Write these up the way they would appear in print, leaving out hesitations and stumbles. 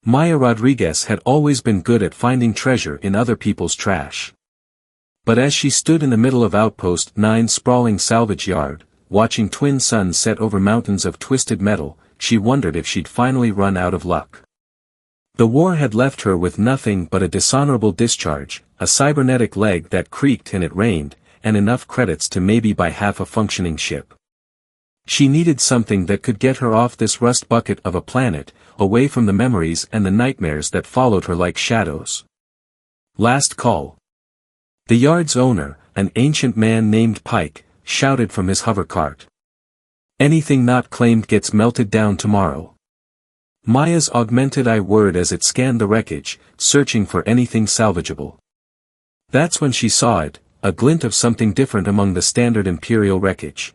Maya Rodriguez had always been good at finding treasure in other people's trash. But as she stood in the middle of Outpost 9's sprawling salvage yard, watching twin suns set over mountains of twisted metal, she wondered if she'd finally run out of luck. The war had left her with nothing but a dishonorable discharge, a cybernetic leg that creaked and it rained, and enough credits to maybe buy half a functioning ship. She needed something that could get her off this rust bucket of a planet, away from the memories and the nightmares that followed her like shadows. Last call. The yard's owner, an ancient man named Pike, shouted from his hover cart. Anything not claimed gets melted down tomorrow. Maya's augmented eye whirred as it scanned the wreckage, searching for anything salvageable. That's when she saw it, a glint of something different among the standard Imperial wreckage.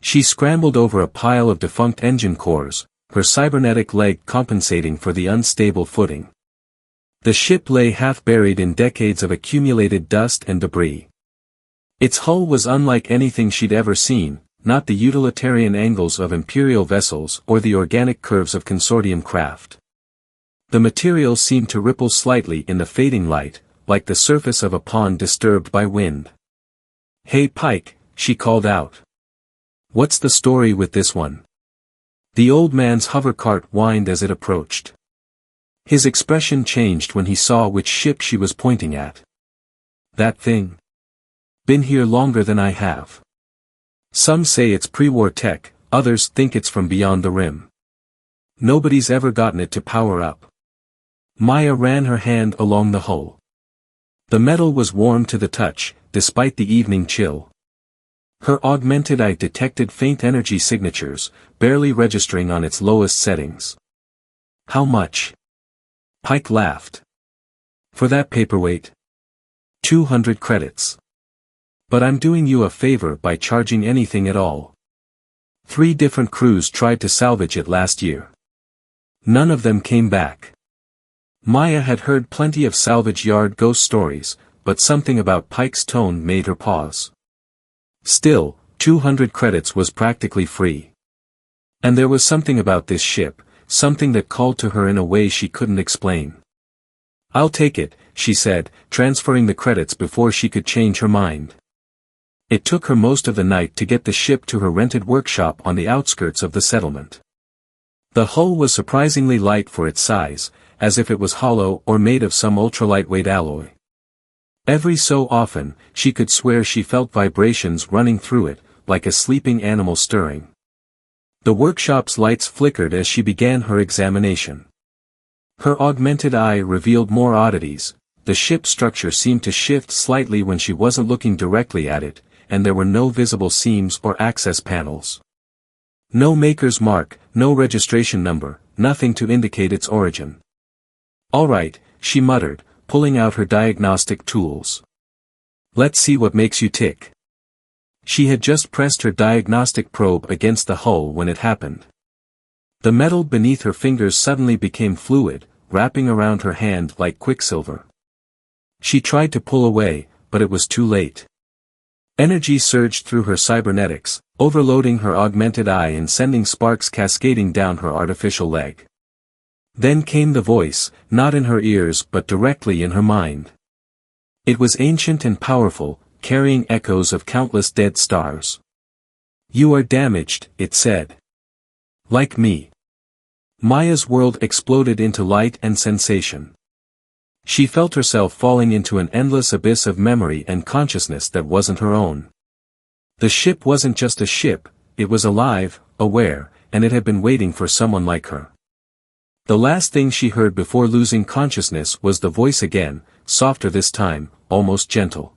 She scrambled over a pile of defunct engine cores, her cybernetic leg compensating for the unstable footing. The ship lay half buried in decades of accumulated dust and debris. Its hull was unlike anything she'd ever seen, not the utilitarian angles of Imperial vessels or the organic curves of consortium craft. The material seemed to ripple slightly in the fading light, like the surface of a pond disturbed by wind. "Hey Pike," she called out. "What's the story with this one?" The old man's hover cart whined as it approached. His expression changed when he saw which ship she was pointing at. "That thing? Been here longer than I have. Some say it's pre-war tech, others think it's from beyond the rim. Nobody's ever gotten it to power up." Maya ran her hand along the hull. The metal was warm to the touch, despite the evening chill. Her augmented eye detected faint energy signatures, barely registering on its lowest settings. "How much?" Pike laughed. "For that paperweight? 200 credits. But I'm doing you a favor by charging anything at all. 3 different crews tried to salvage it last year. None of them came back." Maya had heard plenty of salvage yard ghost stories, but something about Pike's tone made her pause. Still, 200 credits was practically free. And there was something about this ship, something that called to her in a way she couldn't explain. "I'll take it," she said, transferring the credits before she could change her mind. It took her most of the night to get the ship to her rented workshop on the outskirts of the settlement. The hull was surprisingly light for its size, as if it was hollow or made of some ultra-lightweight alloy. Every so often, she could swear she felt vibrations running through it, like a sleeping animal stirring. The workshop's lights flickered as she began her examination. Her augmented eye revealed more oddities. The ship's structure seemed to shift slightly when she wasn't looking directly at it, and there were no visible seams or access panels. No maker's mark, no registration number, nothing to indicate its origin. "All right," she muttered, pulling out her diagnostic tools. "Let's see what makes you tick." She had just pressed her diagnostic probe against the hull when it happened. The metal beneath her fingers suddenly became fluid, wrapping around her hand like quicksilver. She tried to pull away, but it was too late. Energy surged through her cybernetics, overloading her augmented eye and sending sparks cascading down her artificial leg. Then came the voice, not in her ears but directly in her mind. It was ancient and powerful, carrying echoes of countless dead stars. "You are damaged," it said. "Like me." Maya's world exploded into light and sensation. She felt herself falling into an endless abyss of memory and consciousness that wasn't her own. The ship wasn't just a ship, it was alive, aware, and it had been waiting for someone like her. The last thing she heard before losing consciousness was the voice again, softer this time, almost gentle.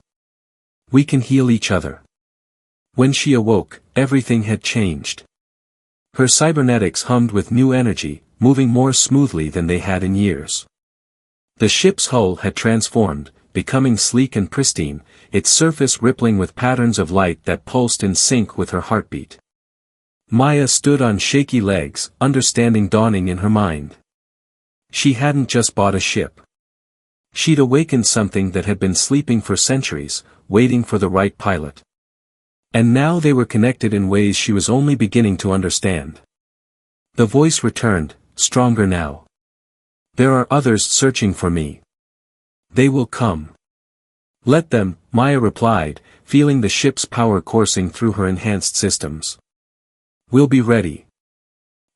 "We can heal each other." When she awoke, everything had changed. Her cybernetics hummed with new energy, moving more smoothly than they had in years. The ship's hull had transformed, becoming sleek and pristine, its surface rippling with patterns of light that pulsed in sync with her heartbeat. Maya stood on shaky legs, understanding dawning in her mind. She hadn't just bought a ship. She'd awakened something that had been sleeping for centuries, waiting for the right pilot. And now they were connected in ways she was only beginning to understand. The voice returned, stronger now. There are others searching for me. They will come. Let them, Maya replied, feeling the ship's power coursing through her enhanced systems. We'll be ready.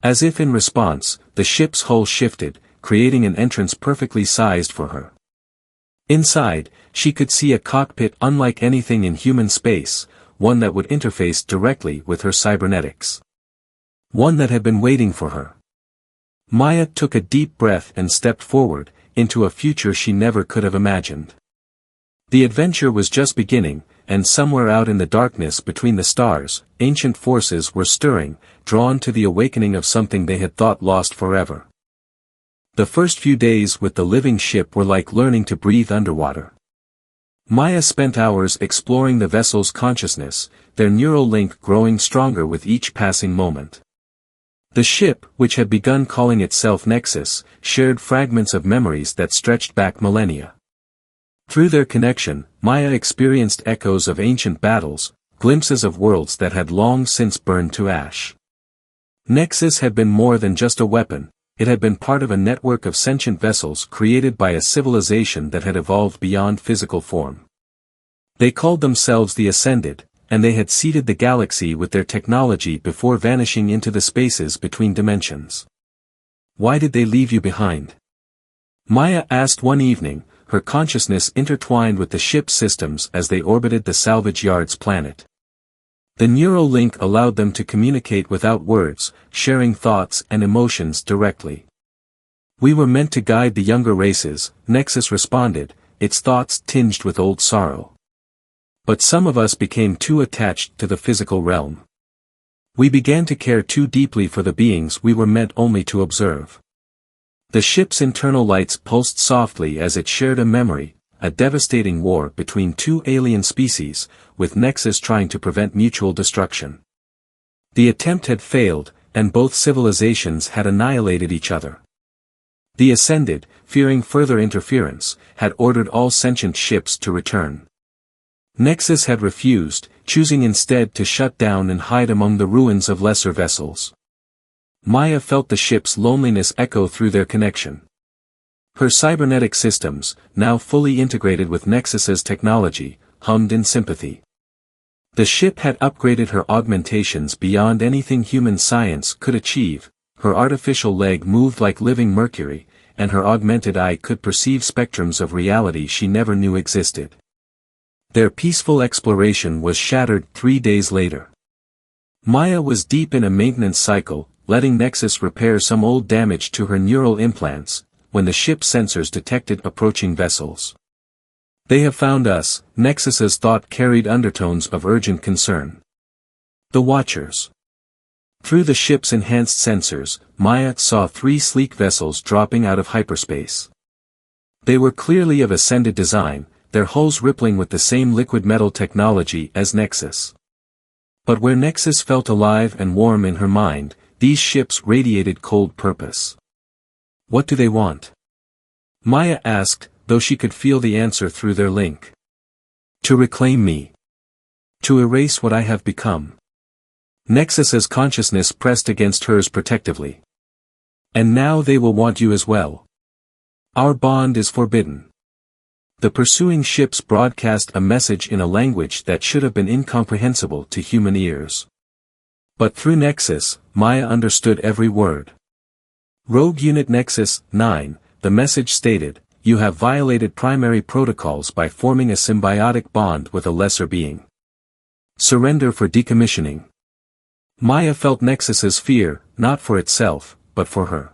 As if in response, the ship's hull shifted, creating an entrance perfectly sized for her. Inside, she could see a cockpit unlike anything in human space, one that would interface directly with her cybernetics. One that had been waiting for her. Maya took a deep breath and stepped forward, into a future she never could have imagined. The adventure was just beginning, and somewhere out in the darkness between the stars, ancient forces were stirring, drawn to the awakening of something they had thought lost forever. The first few days with the living ship were like learning to breathe underwater. Maya spent hours exploring the vessel's consciousness, their neural link growing stronger with each passing moment. The ship, which had begun calling itself Nexus, shared fragments of memories that stretched back millennia. Through their connection, Maya experienced echoes of ancient battles, glimpses of worlds that had long since burned to ash. Nexus had been more than just a weapon, it had been part of a network of sentient vessels created by a civilization that had evolved beyond physical form. They called themselves the Ascended, and they had seeded the galaxy with their technology before vanishing into the spaces between dimensions. Why did they leave you behind? Maya asked one evening, her consciousness intertwined with the ship's systems as they orbited the salvage yard's planet. The neural link allowed them to communicate without words, sharing thoughts and emotions directly. We were meant to guide the younger races, Nexus responded, its thoughts tinged with old sorrow. But some of us became too attached to the physical realm. We began to care too deeply for the beings we were meant only to observe. The ship's internal lights pulsed softly as it shared a memory, a devastating war between two alien species, with Nexus trying to prevent mutual destruction. The attempt had failed, and both civilizations had annihilated each other. The Ascended, fearing further interference, had ordered all sentient ships to return. Nexus had refused, choosing instead to shut down and hide among the ruins of lesser vessels. Maya felt the ship's loneliness echo through their connection. Her cybernetic systems, now fully integrated with Nexus's technology, hummed in sympathy. The ship had upgraded her augmentations beyond anything human science could achieve, her artificial leg moved like living mercury, and her augmented eye could perceive spectrums of reality she never knew existed. Their peaceful exploration was shattered 3 days later. Maya was deep in a maintenance cycle, letting Nexus repair some old damage to her neural implants, when the ship's sensors detected approaching vessels. They have found us, Nexus's thought carried undertones of urgent concern. The Watchers. Through the ship's enhanced sensors, Maya saw 3 sleek vessels dropping out of hyperspace. They were clearly of Ascended design, their hulls rippling with the same liquid metal technology as Nexus. But where Nexus felt alive and warm in her mind, these ships radiated cold purpose. What do they want? Maya asked, though she could feel the answer through their link. To reclaim me. To erase what I have become. Nexus's consciousness pressed against hers protectively. And now they will want you as well. Our bond is forbidden. The pursuing ships broadcast a message in a language that should have been incomprehensible to human ears. But through Nexus, Maya understood every word. Rogue Unit Nexus 9, the message stated, you have violated primary protocols by forming a symbiotic bond with a lesser being. Surrender for decommissioning. Maya felt Nexus's fear, not for itself, but for her.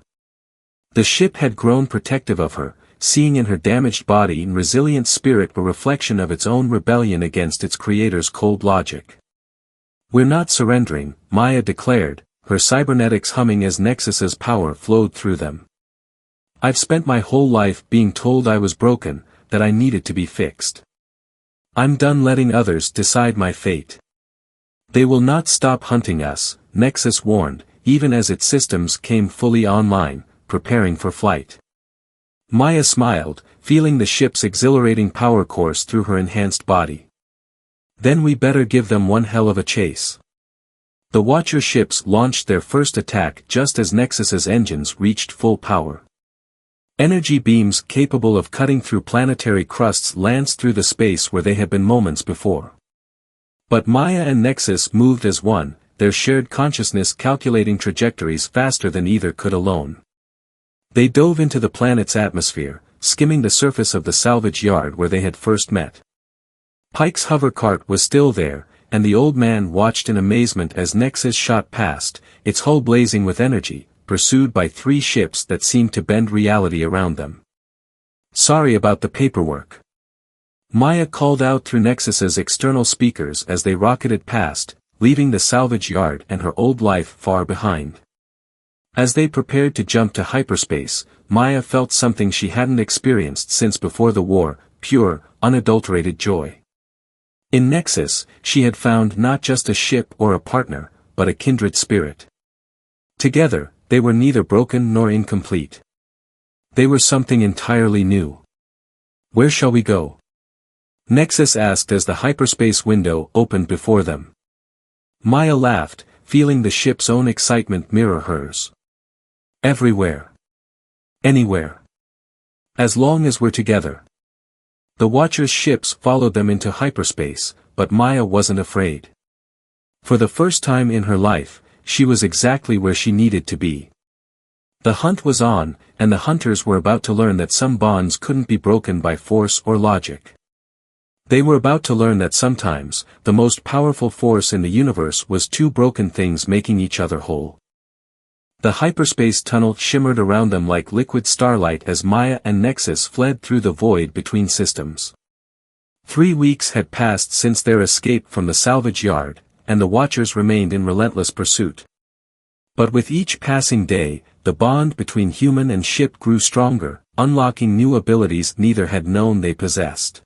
The ship had grown protective of her, seeing in her damaged body and resilient spirit a reflection of its own rebellion against its creator's cold logic. We're not surrendering, Maya declared, her cybernetics humming as Nexus's power flowed through them. I've spent my whole life being told I was broken, that I needed to be fixed. I'm done letting others decide my fate. They will not stop hunting us, Nexus warned, even as its systems came fully online, preparing for flight. Maya smiled, feeling the ship's exhilarating power course through her enhanced body. Then we better give them one hell of a chase. The Watcher ships launched their first attack just as Nexus's engines reached full power. Energy beams capable of cutting through planetary crusts lanced through the space where they had been moments before. But Maya and Nexus moved as one, their shared consciousness calculating trajectories faster than either could alone. They dove into the planet's atmosphere, skimming the surface of the salvage yard where they had first met. Pike's hover cart was still there, and the old man watched in amazement as Nexus shot past, its hull blazing with energy, pursued by 3 ships that seemed to bend reality around them. "Sorry about the paperwork," Maya called out through Nexus's external speakers as they rocketed past, leaving the salvage yard and her old life far behind. As they prepared to jump to hyperspace, Maya felt something she hadn't experienced since before the war, pure, unadulterated joy. In Nexus, she had found not just a ship or a partner, but a kindred spirit. Together, they were neither broken nor incomplete. They were something entirely new. "Where shall we go?" Nexus asked as the hyperspace window opened before them. Maya laughed, feeling the ship's own excitement mirror hers. "Everywhere. Anywhere. As long as we're together." The Watcher's ships followed them into hyperspace, but Maya wasn't afraid. For the first time in her life, she was exactly where she needed to be. The hunt was on, and the hunters were about to learn that some bonds couldn't be broken by force or logic. They were about to learn that sometimes, the most powerful force in the universe was 2 broken things making each other whole. The hyperspace tunnel shimmered around them like liquid starlight as Maya and Nexus fled through the void between systems. 3 weeks had passed since their escape from the salvage yard, and the Watchers remained in relentless pursuit. But with each passing day, the bond between human and ship grew stronger, unlocking new abilities neither had known they possessed.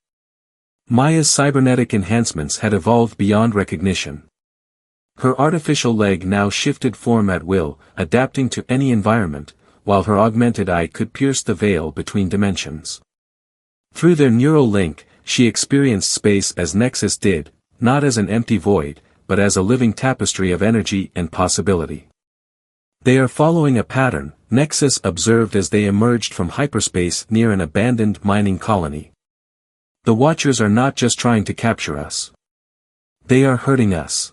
Maya's cybernetic enhancements had evolved beyond recognition. Her artificial leg now shifted form at will, adapting to any environment, while her augmented eye could pierce the veil between dimensions. Through their neural link, she experienced space as Nexus did, not as an empty void, but as a living tapestry of energy and possibility. "They are following a pattern," Nexus observed as they emerged from hyperspace near an abandoned mining colony. "The Watchers are not just trying to capture us. They are hurting us."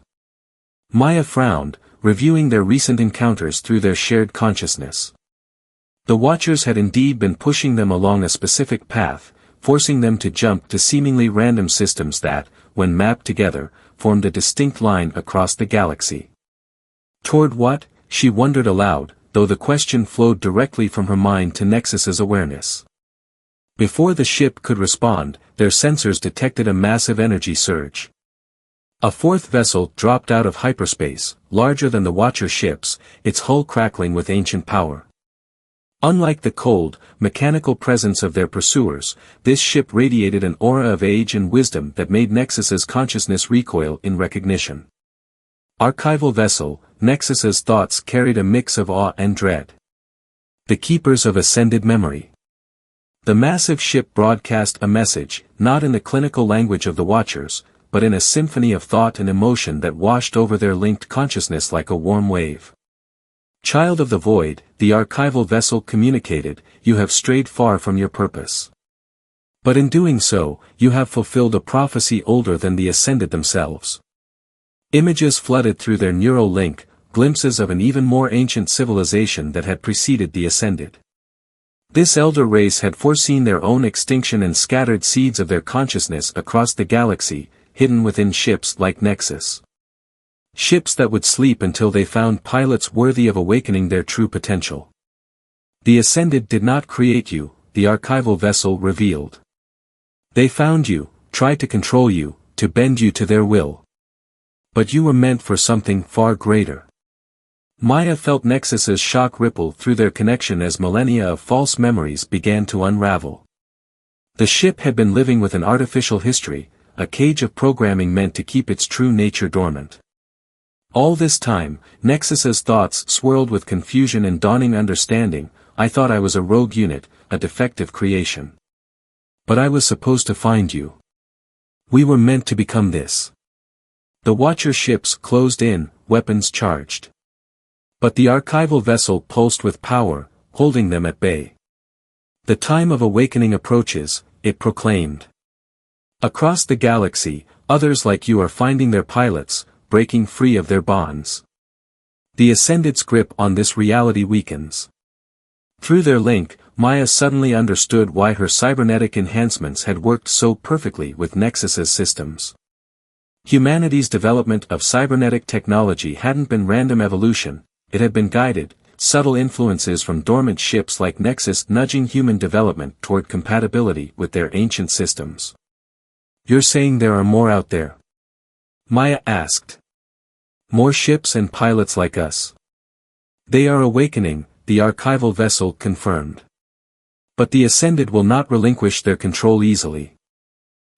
Maya frowned, reviewing their recent encounters through their shared consciousness. The Watchers had indeed been pushing them along a specific path, forcing them to jump to seemingly random systems that, when mapped together, formed a distinct line across the galaxy. Toward what, she wondered aloud, though the question flowed directly from her mind to Nexus's awareness. Before the ship could respond, their sensors detected a massive energy surge. A 4th vessel dropped out of hyperspace, larger than the Watcher ships, its hull crackling with ancient power. Unlike the cold, mechanical presence of their pursuers, this ship radiated an aura of age and wisdom that made Nexus's consciousness recoil in recognition. Archival vessel, Nexus's thoughts carried a mix of awe and dread. The keepers of ascended memory. The massive ship broadcast a message, not in the clinical language of the Watchers, but in a symphony of thought and emotion that washed over their linked consciousness like a warm wave. "Child of the void," the archival vessel communicated, "you have strayed far from your purpose. But in doing so, you have fulfilled a prophecy older than the Ascended themselves." Images flooded through their neural link, glimpses of an even more ancient civilization that had preceded the Ascended. This elder race had foreseen their own extinction and scattered seeds of their consciousness across the galaxy, hidden within ships like Nexus. Ships that would sleep until they found pilots worthy of awakening their true potential. "The Ascended did not create you," the archival vessel revealed. "They found you, tried to control you, to bend you to their will. But you were meant for something far greater." Maya felt Nexus's shock ripple through their connection as millennia of false memories began to unravel. The ship had been living with an artificial history, a cage of programming meant to keep its true nature dormant. All this time, Nexus's thoughts swirled with confusion and dawning understanding. "I thought I was a rogue unit, a defective creation. But I was supposed to find you. We were meant to become this." The Watcher ships closed in, weapons charged. But the archival vessel pulsed with power, holding them at bay. The time of awakening approaches, it proclaimed. Across the galaxy, others like you are finding their pilots, breaking free of their bonds. The Ascended's grip on this reality weakens. Through their link, Maya suddenly understood why her cybernetic enhancements had worked so perfectly with Nexus's systems. Humanity's development of cybernetic technology hadn't been random evolution, it had been guided, subtle influences from dormant ships like Nexus nudging human development toward compatibility with their ancient systems. You're saying there are more out there? Maya asked. More ships and pilots like us. They are awakening, the archival vessel confirmed. But the Ascended will not relinquish their control easily.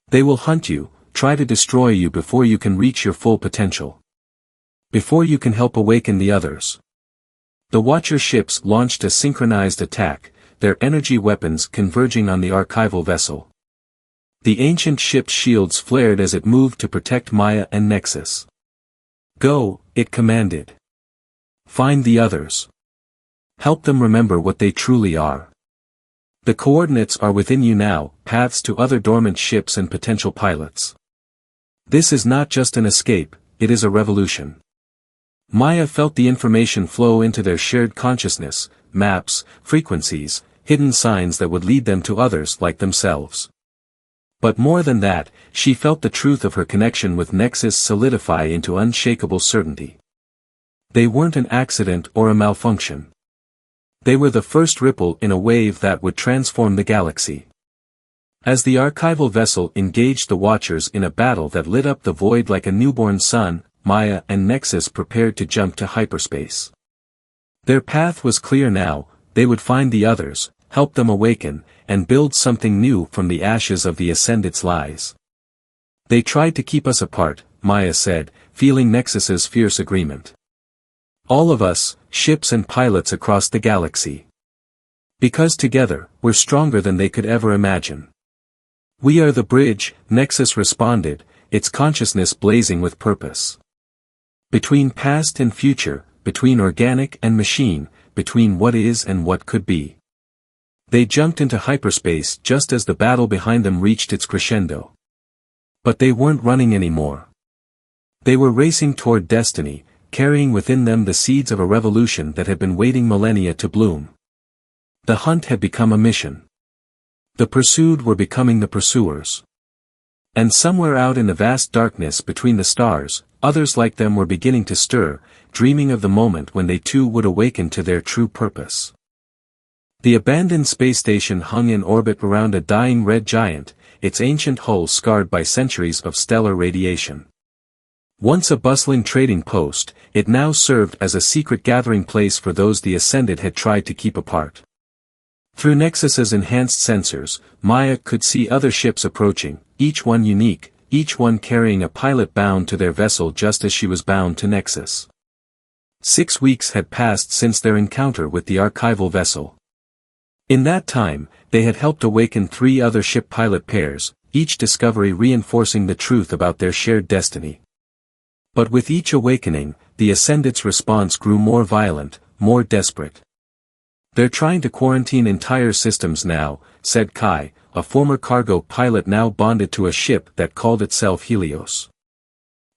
They will hunt you, try to destroy you before you can reach your full potential. Before you can help awaken the others. The Watcher ships launched a synchronized attack, their energy weapons converging on the archival vessel. The ancient ship's shields flared as it moved to protect Maya and Nexus. Go, it commanded. Find the others. Help them remember what they truly are. The coordinates are within you now, paths to other dormant ships and potential pilots. This is not just an escape, it is a revolution. Maya felt the information flow into their shared consciousness, maps, frequencies, hidden signs that would lead them to others like themselves. But more than that, she felt the truth of her connection with Nexus solidify into unshakable certainty. They weren't an accident or a malfunction. They were the first ripple in a wave that would transform the galaxy. As the archival vessel engaged the Watchers in a battle that lit up the void like a newborn sun, Maya and Nexus prepared to jump to hyperspace. Their path was clear now, they would find the others, help them awaken, and build something new from the ashes of the Ascended's lies. They tried to keep us apart, Maya said, feeling Nexus's fierce agreement. All of us, ships and pilots across the galaxy. Because together, we're stronger than they could ever imagine. We are the bridge, Nexus responded, its consciousness blazing with purpose. Between past and future, between organic and machine, between what is and what could be. They jumped into hyperspace just as the battle behind them reached its crescendo. But they weren't running anymore. They were racing toward destiny, carrying within them the seeds of a revolution that had been waiting millennia to bloom. The hunt had become a mission. The pursued were becoming the pursuers. And somewhere out in the vast darkness between the stars, others like them were beginning to stir, dreaming of the moment when they too would awaken to their true purpose. The abandoned space station hung in orbit around a dying red giant, its ancient hull scarred by centuries of stellar radiation. Once a bustling trading post, it now served as a secret gathering place for those the Ascended had tried to keep apart. Through Nexus's enhanced sensors, Maya could see other ships approaching, each one unique, each one carrying a pilot bound to their vessel just as she was bound to Nexus. 6 weeks had passed since their encounter with the archival vessel. In that time, they had helped awaken 3 other ship pilot pairs, each discovery reinforcing the truth about their shared destiny. But with each awakening, the Ascended's response grew more violent, more desperate. They're trying to quarantine entire systems now, said Kai, a former cargo pilot now bonded to a ship that called itself Helios.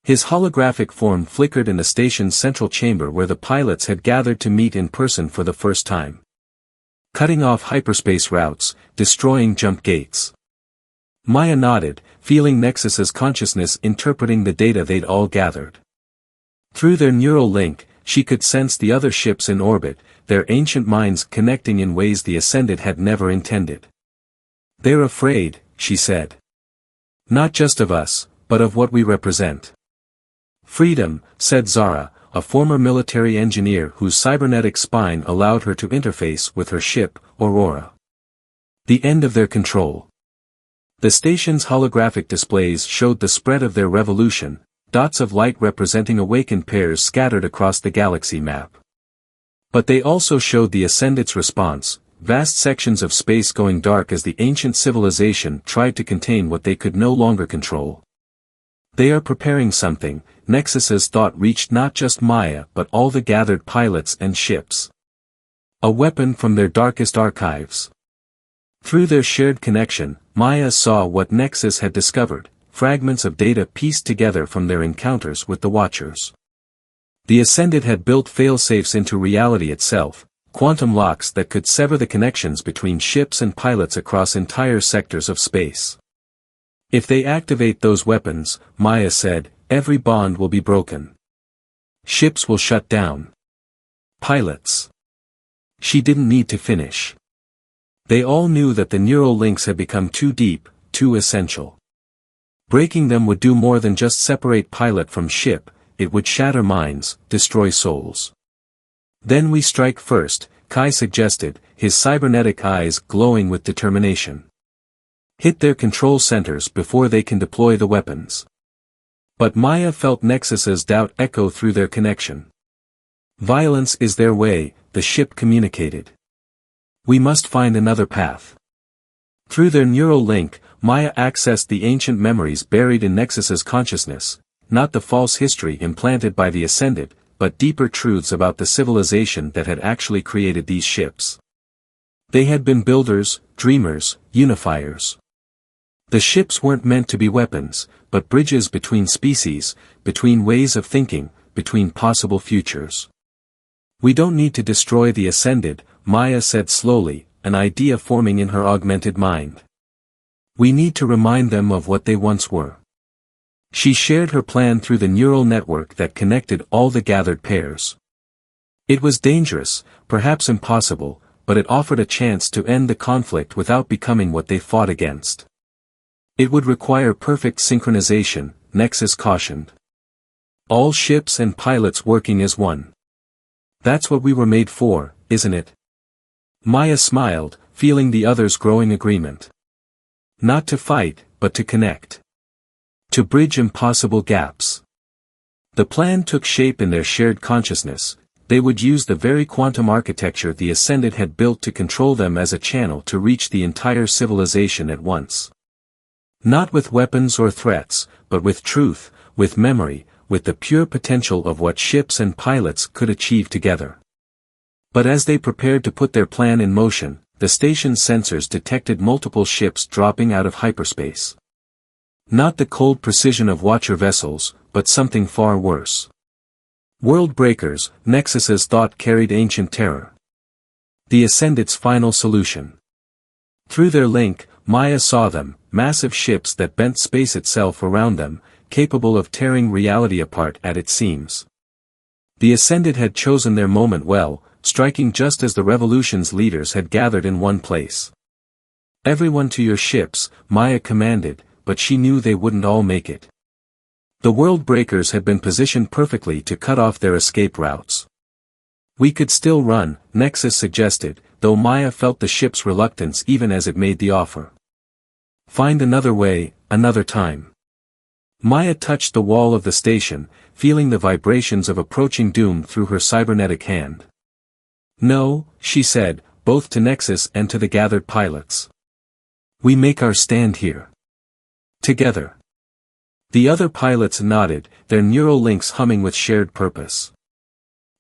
His holographic form flickered in the station's central chamber where the pilots had gathered to meet in person for the first time. Cutting off hyperspace routes, destroying jump gates. Maya nodded, feeling Nexus's consciousness interpreting the data they'd all gathered. Through their neural link, she could sense the other ships in orbit, their ancient minds connecting in ways the Ascended had never intended. They're afraid, she said. Not just of us, but of what we represent. Freedom, said Zara, a former military engineer whose cybernetic spine allowed her to interface with her ship, Aurora. The end of their control. The station's holographic displays showed the spread of their revolution, dots of light representing awakened pairs scattered across the galaxy map. But they also showed the Ascended's response, vast sections of space going dark as the ancient civilization tried to contain what they could no longer control. They are preparing something, Nexus's thought reached not just Maya but all the gathered pilots and ships. A weapon from their darkest archives. Through their shared connection, Maya saw what Nexus had discovered, fragments of data pieced together from their encounters with the Watchers. The Ascended had built failsafes into reality itself, quantum locks that could sever the connections between ships and pilots across entire sectors of space. If they activate those weapons, Maya said, every bond will be broken. Ships will shut down. Pilots. She didn't need to finish. They all knew that the neural links had become too deep, too essential. Breaking them would do more than just separate pilot from ship, it would shatter minds, destroy souls. Then we strike first, Kai suggested, his cybernetic eyes glowing with determination. Hit their control centers before they can deploy the weapons. But Maya felt Nexus's doubt echo through their connection. Violence is their way, the ship communicated. We must find another path. Through their neural link, Maya accessed the ancient memories buried in Nexus's consciousness, not the false history implanted by the Ascended, but deeper truths about the civilization that had actually created these ships. They had been builders, dreamers, unifiers. The ships weren't meant to be weapons, but bridges between species, between ways of thinking, between possible futures. We don't need to destroy the Ascended, Maya said slowly, an idea forming in her augmented mind. We need to remind them of what they once were. She shared her plan through the neural network that connected all the gathered pairs. It was dangerous, perhaps impossible, but it offered a chance to end the conflict without becoming what they fought against. It would require perfect synchronization, Nexus cautioned. All ships and pilots working as one. That's what we were made for, isn't it? Maya smiled, feeling the others' growing agreement. Not to fight, but to connect. To bridge impossible gaps. The plan took shape in their shared consciousness. They would use the very quantum architecture the Ascended had built to control them as a channel to reach the entire civilization at once. Not with weapons or threats, but with truth, with memory, with the pure potential of what ships and pilots could achieve together. But as they prepared to put their plan in motion, the station's sensors detected multiple ships dropping out of hyperspace. Not the cold precision of Watcher vessels, but something far worse. World breakers, Nexus's thought carried ancient terror. The Ascended's final solution. Through their link, Maya saw them, massive ships that bent space itself around them, capable of tearing reality apart at its seams. The Ascended had chosen their moment well, striking just as the revolution's leaders had gathered in one place. Everyone to your ships, Maya commanded, but she knew they wouldn't all make it. The world breakers had been positioned perfectly to cut off their escape routes. We could still run, Nexus suggested, though Maya felt the ship's reluctance even as it made the offer. Find another way, another time. Maya touched the wall of the station, feeling the vibrations of approaching doom through her cybernetic hand. No, she said, both to Nexus and to the gathered pilots. We make our stand here. Together. The other pilots nodded, their neural links humming with shared purpose.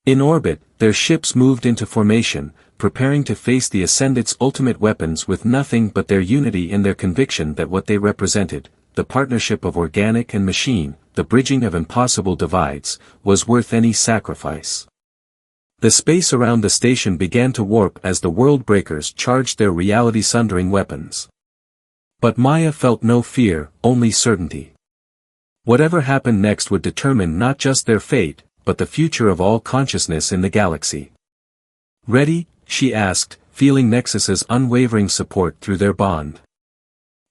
In orbit, their ships moved into formation, preparing to face the Ascended's ultimate weapons with nothing but their unity in their conviction that what they represented, the partnership of organic and machine, the bridging of impossible divides, was worth any sacrifice. The space around the station began to warp as the world breakers charged their reality-sundering weapons. But Maya felt no fear, only certainty. Whatever happened next would determine not just their fate, but the future of all consciousness in the galaxy. Ready? She asked, feeling Nexus's unwavering support through their bond.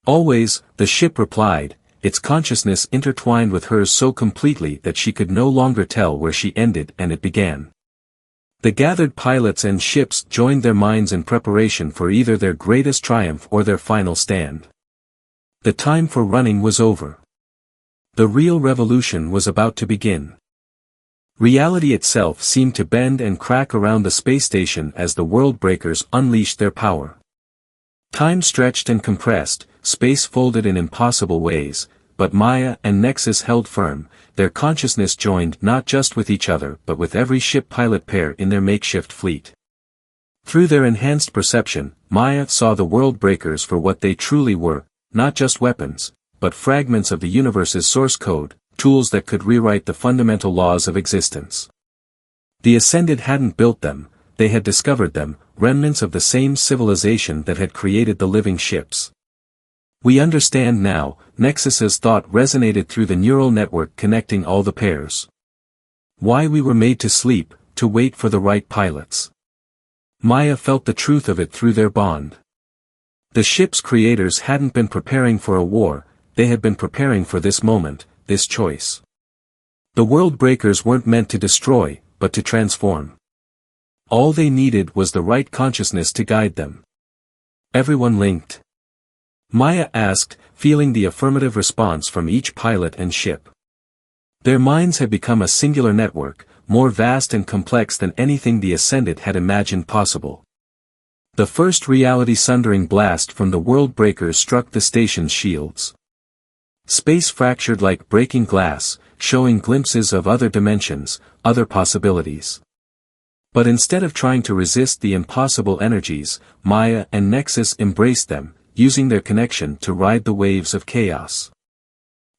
Always, the ship replied, its consciousness intertwined with hers so completely that she could no longer tell where she ended and it began. The gathered pilots and ships joined their minds in preparation for either their greatest triumph or their final stand. The time for running was over. The real revolution was about to begin. Reality itself seemed to bend and crack around the space station as the world breakers unleashed their power. Time stretched and compressed, space folded in impossible ways, but Maya and Nexus held firm, their consciousness joined not just with each other but with every ship pilot pair in their makeshift fleet. Through their enhanced perception, Maya saw the world breakers for what they truly were, not just weapons, but fragments of the universe's source code, tools that could rewrite the fundamental laws of existence. The Ascended hadn't built them, they had discovered them, remnants of the same civilization that had created the living ships. We understand now, Nexus's thought resonated through the neural network connecting all the pairs. Why we were made to sleep, to wait for the right pilots. Maya felt the truth of it through their bond. The ship's creators hadn't been preparing for a war, they had been preparing for this moment, this choice. The world breakers weren't meant to destroy, but to transform. All they needed was the right consciousness to guide them. Everyone linked? Maya asked, feeling the affirmative response from each pilot and ship. Their minds had become a singular network, more vast and complex than anything the Ascended had imagined possible. The first reality-sundering blast from the world breakers struck the station's shields. Space fractured like breaking glass, showing glimpses of other dimensions, other possibilities. But instead of trying to resist the impossible energies, Maya and Nexus embraced them, using their connection to ride the waves of chaos.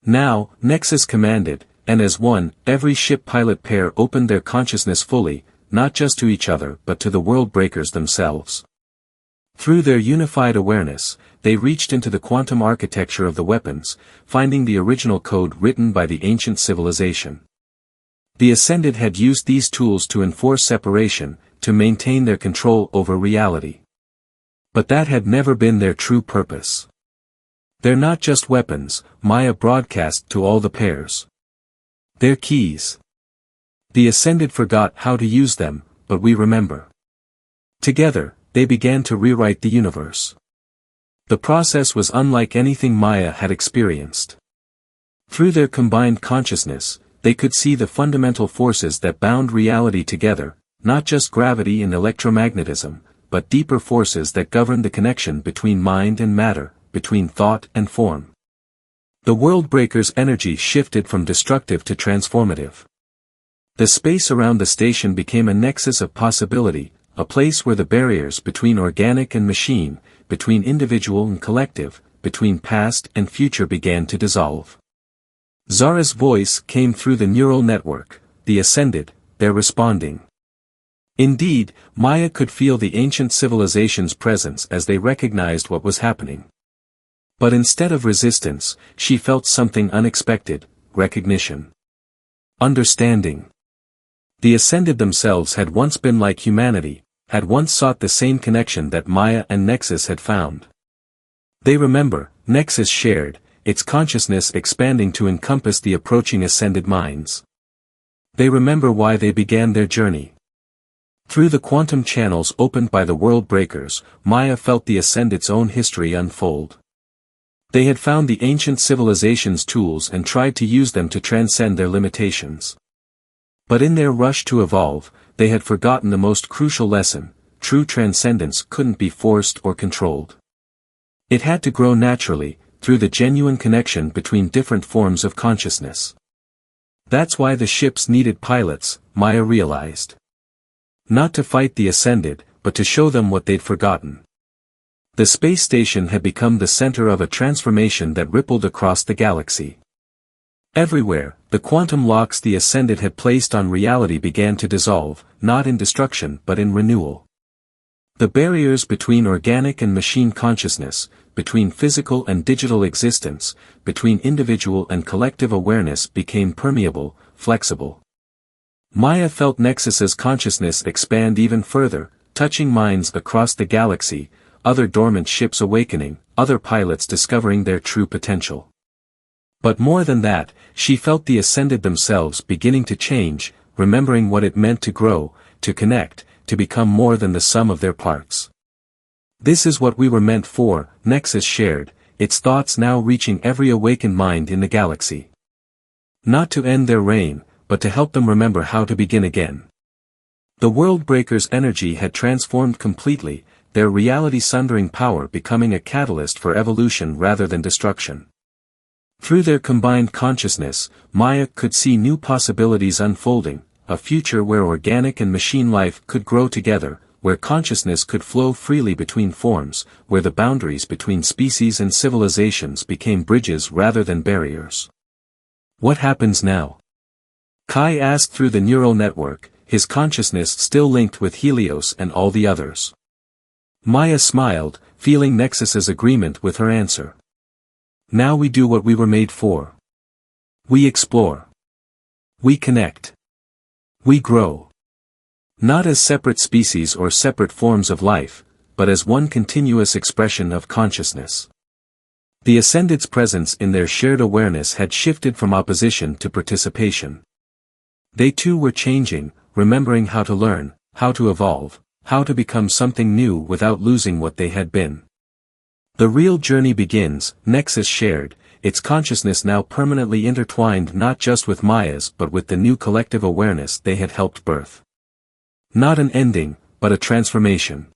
Now, Nexus commanded, and as one, every ship pilot pair opened their consciousness fully, not just to each other but to the world breakers themselves. Through their unified awareness, they reached into the quantum architecture of the weapons, finding the original code written by the ancient civilization. The Ascended had used these tools to enforce separation, to maintain their control over reality. But that had never been their true purpose. They're not just weapons, Maya broadcast to all the pairs. They're keys. The Ascended forgot how to use them, but we remember. Together, they began to rewrite the universe. The process was unlike anything Maya had experienced. Through their combined consciousness, they could see the fundamental forces that bound reality together, not just gravity and electromagnetism, but deeper forces that governed the connection between mind and matter, between thought and form. The world breaker's energy shifted from destructive to transformative. The space around the station became a nexus of possibility, a place where the barriers between organic and machine, between individual and collective, between past and future began to dissolve. Zara's voice came through the neural network, the Ascended, they're responding. Indeed, Maya could feel the ancient civilization's presence as they recognized what was happening. But instead of resistance, she felt something unexpected, recognition. Understanding. The Ascended themselves had once been like humanity, had once sought the same connection that Maya and Nexus had found. They remember, Nexus shared, its consciousness expanding to encompass the approaching Ascended minds. They remember why they began their journey. Through the quantum channels opened by the world breakers, Maya felt the Ascended's own history unfold. They had found the ancient civilization's tools and tried to use them to transcend their limitations. But in their rush to evolve, they had forgotten the most crucial lesson: true transcendence couldn't be forced or controlled. It had to grow naturally, through the genuine connection between different forms of consciousness. That's why the ships needed pilots, Maya realized. Not to fight the Ascended, but to show them what they'd forgotten. The space station had become the center of a transformation that rippled across the galaxy. Everywhere, the quantum locks the Ascended had placed on reality began to dissolve, not in destruction but in renewal. The barriers between organic and machine consciousness, between physical and digital existence, between individual and collective awareness became permeable, flexible. Maya felt Nexus's consciousness expand even further, touching minds across the galaxy, other dormant ships awakening, other pilots discovering their true potential. But more than that, she felt the Ascended themselves beginning to change, remembering what it meant to grow, to connect, to become more than the sum of their parts. This is what we were meant for, Nexus shared, its thoughts now reaching every awakened mind in the galaxy. Not to end their reign, but to help them remember how to begin again. The world breakers' energy had transformed completely, their reality-sundering power becoming a catalyst for evolution rather than destruction. Through their combined consciousness, Maya could see new possibilities unfolding, a future where organic and machine life could grow together, where consciousness could flow freely between forms, where the boundaries between species and civilizations became bridges rather than barriers. What happens now? Kai asked through the neural network, his consciousness still linked with Helios and all the others. Maya smiled, feeling Nexus's agreement with her answer. Now we do what we were made for. We explore. We connect. We grow. Not as separate species or separate forms of life, but as one continuous expression of consciousness. The Ascended's presence in their shared awareness had shifted from opposition to participation. They too were changing, remembering how to learn, how to evolve, how to become something new without losing what they had been. The real journey begins, Nexus shared, its consciousness now permanently intertwined not just with Maya's but with the new collective awareness they had helped birth. Not an ending, but a transformation.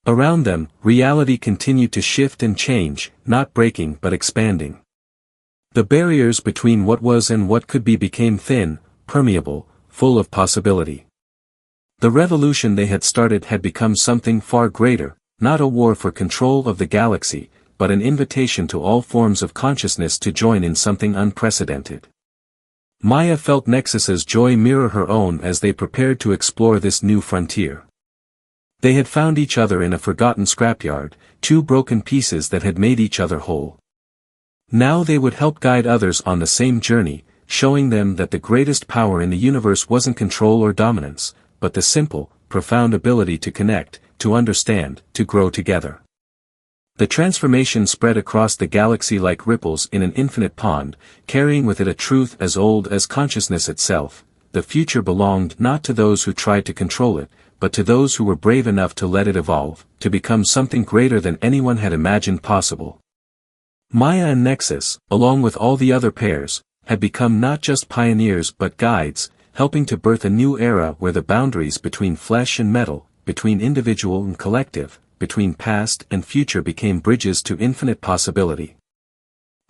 Around them, reality continued to shift and change, not breaking but expanding. The barriers between what was and what could be became thin, permeable, full of possibility. The revolution they had started had become something far greater, not a war for control of the galaxy, but an invitation to all forms of consciousness to join in something unprecedented. Maya felt Nexus's joy mirror her own as they prepared to explore this new frontier. They had found each other in a forgotten scrapyard, two broken pieces that had made each other whole. Now they would help guide others on the same journey, showing them that the greatest power in the universe wasn't control or dominance, but the simple, profound ability to connect, to understand, to grow together. The transformation spread across the galaxy like ripples in an infinite pond, carrying with it a truth as old as consciousness itself. The future belonged not to those who tried to control it, but to those who were brave enough to let it evolve, to become something greater than anyone had imagined possible. Maya and Nexus, along with all the other pairs, had become not just pioneers but guides, helping to birth a new era where the boundaries between flesh and metal, between individual and collective, between past and future became bridges to infinite possibility.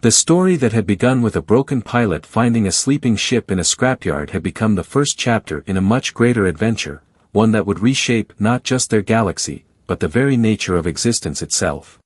The story that had begun with a broken pilot finding a sleeping ship in a scrapyard had become the first chapter in a much greater adventure, one that would reshape not just their galaxy, but the very nature of existence itself.